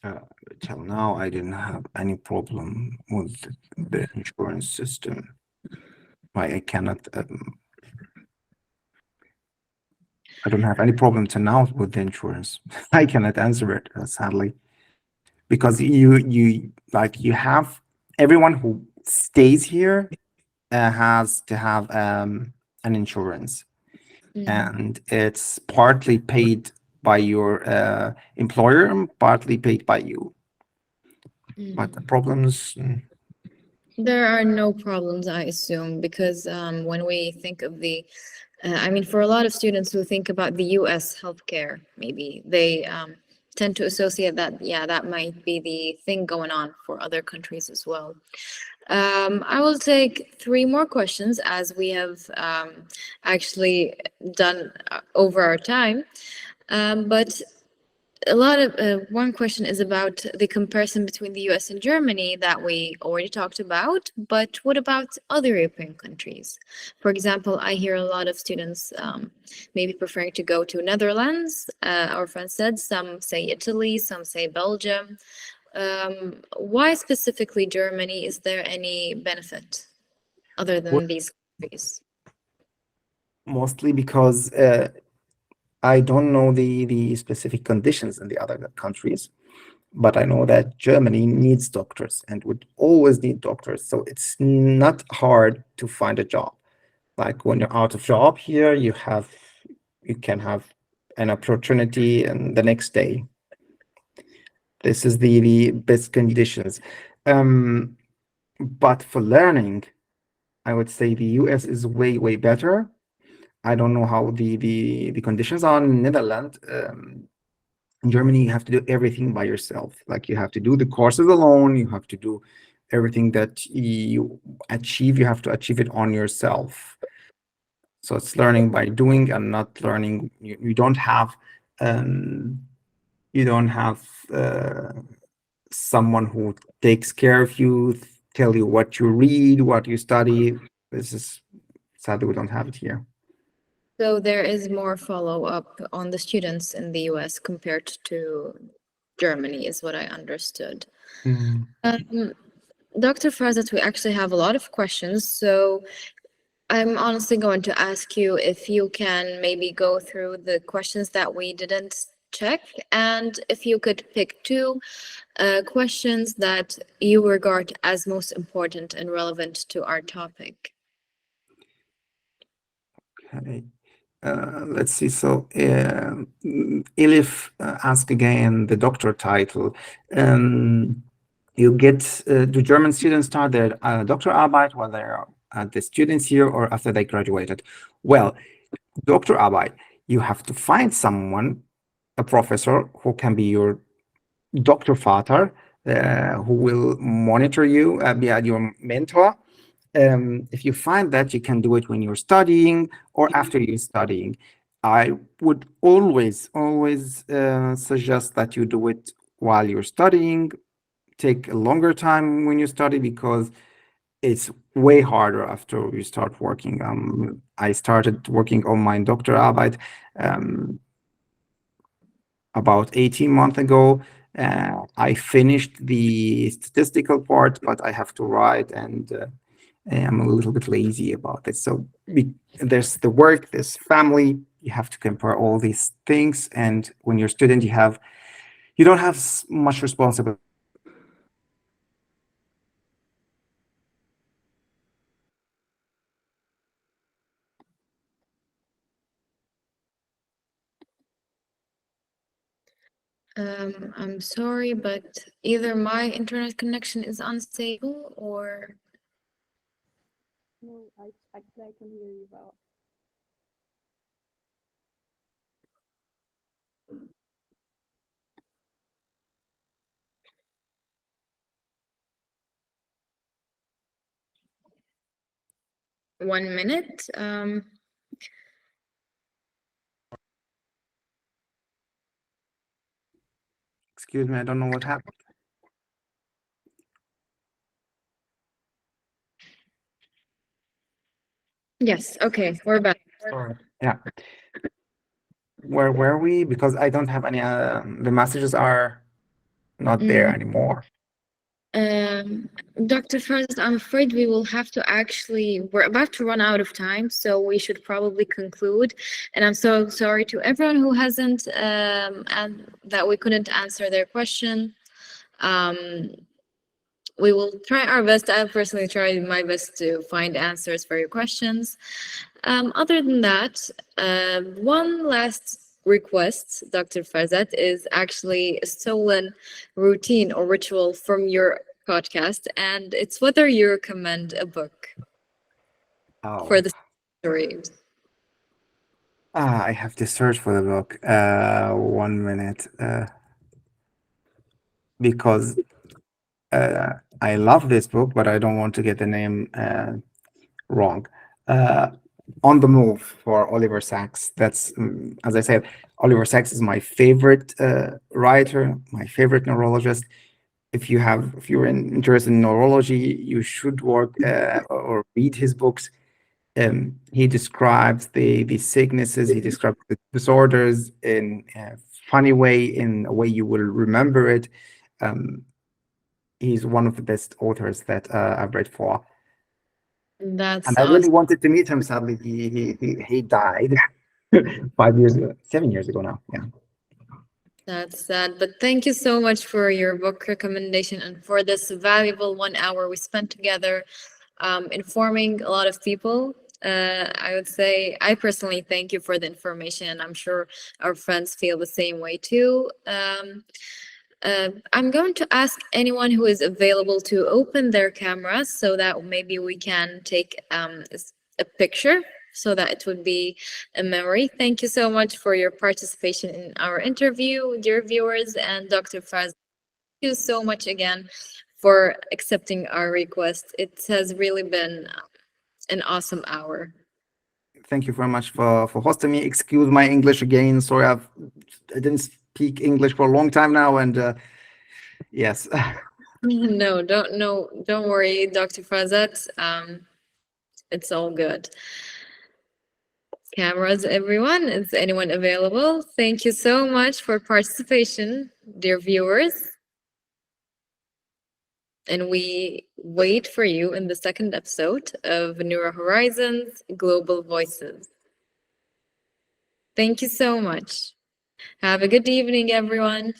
B: Uh, Till now, I didn't have any problem with the insurance system. I cannot, I don't have any problem till now with the insurance. I cannot answer it, sadly, because you like you have everyone who stays here has to have an insurance, and it's partly paid by your employer and partly paid by you. But the problems,
A: There are no problems, I assume, because when we think of I mean, for a lot of students who think about the US healthcare, maybe they tend to associate that, yeah, that might be the thing going on for other countries as well. I will take three more questions as we have actually done over our time. But a lot of one question is about the comparison between the US and Germany that we already talked about, but what about other European countries? For example, I hear a lot of students maybe preferring to go to Netherlands. Our friend said some say Italy, some say Belgium. Why specifically Germany? Is there any benefit other
B: well,
A: than these countries?
B: mostly because I don't know the specific conditions in the other countries, but I know that Germany needs doctors and would always need doctors. So it's not hard to find a job. Like when you're out of job here, you can have an opportunity and the next day. This is the best conditions. Um, but for learning, I would say the US is way better. I don't know how the conditions are in Netherlands. In Germany, you have to do everything by yourself. Like you have to do the courses alone. You have to do everything that you achieve. You have to achieve it on yourself. So it's learning by doing and not learning. You don't have um, you don't have someone who takes care of you, tell you what you read, what you study. This is sadly we don't have it here.
A: So there is more follow-up on the students in the US compared to Germany, is what I understood.
B: Mm.
A: Um, Dr. Farzat, we actually have a lot of questions, so I'm honestly going to ask you if you can maybe go through the questions that we didn't check, and if you could pick two questions that you regard as most important and relevant to our topic.
B: Okay. Let's see. So, Elif asked again the doctor title. You get, do German students start their Doktorarbeit while they're the students here or after they graduated? Well, Doktorarbeit, you have to find someone, a professor who can be your Dr. Vater, who will monitor you, be your mentor. If you find that, you can do it when you're studying or after you're studying. I would always suggest that you do it while you're studying. Take a longer time when you study because it's way harder after you start working. I started working on my Doktorarbeit um, about 18 months ago. I finished the statistical part, but I have to write and I'm a little bit lazy about it. So there's the work, there's family, you have to compare all these things. And when you're a student, you don't have much responsibility.
A: I'm sorry, but either my internet connection is unstable or
C: No, I can hear you well.
A: 1 minute.
B: Excuse me, I don't know what happened.
A: Yes, okay, we're back.
B: Sorry. Yeah. Where were we? Because I don't have any, the messages are not there
A: Mhm.
B: anymore.
A: Dr. Farzad, I'm afraid we will have to we're about to run out of time, so we should probably conclude. And I'm so sorry to everyone who hasn't, and that we couldn't answer their question. Um, we will try our best. I'll personally try my best to find answers for your questions. Other than that, one last request, Dr. Farzat, is actually a stolen routine or ritual from your podcast, and it's whether you recommend a book for
B: Oh,
A: the story.
B: I have to search for the book. 1 minute. Because I love this book, but I don't want to get the name wrong. Uh, On the Move for Oliver Sacks. That's, as I said, Oliver Sacks is my favorite writer, my favorite neurologist. If you're interested in neurology, you should work or read his books. He describes the sicknesses, he describes the disorders in a funny way, in a way you will remember it. Um, he's one of the best authors that I've read for.
A: That's
B: And I really
A: awesome.
B: wanted to meet him. Sadly, he died 5 years ago, 7 years ago now. Yeah.
A: That's sad. But thank you so much for your book recommendation and for this valuable 1 hour we spent together, informing a lot of people. I would say I personally thank you for the information. I'm sure our friends feel the same way too. I'm going to ask anyone who is available to open their cameras so that maybe we can take a picture so that it would be a memory. Thank you so much for your participation in our interview, dear viewers, and Dr. Faz. Thank you so much again for accepting our request. It has really been an awesome hour.
B: Thank you very much for hosting me. Excuse my English again. Sorry, I didn't speak English for a long time now, and yes.
A: No, don't worry, Dr. Fazat. It's all good. Cameras, everyone. Is anyone available? Thank you so much for participation, dear viewers. And we wait for you in the second episode of Neuro Horizons Global Voices. Thank you so much. Have a good evening, everyone.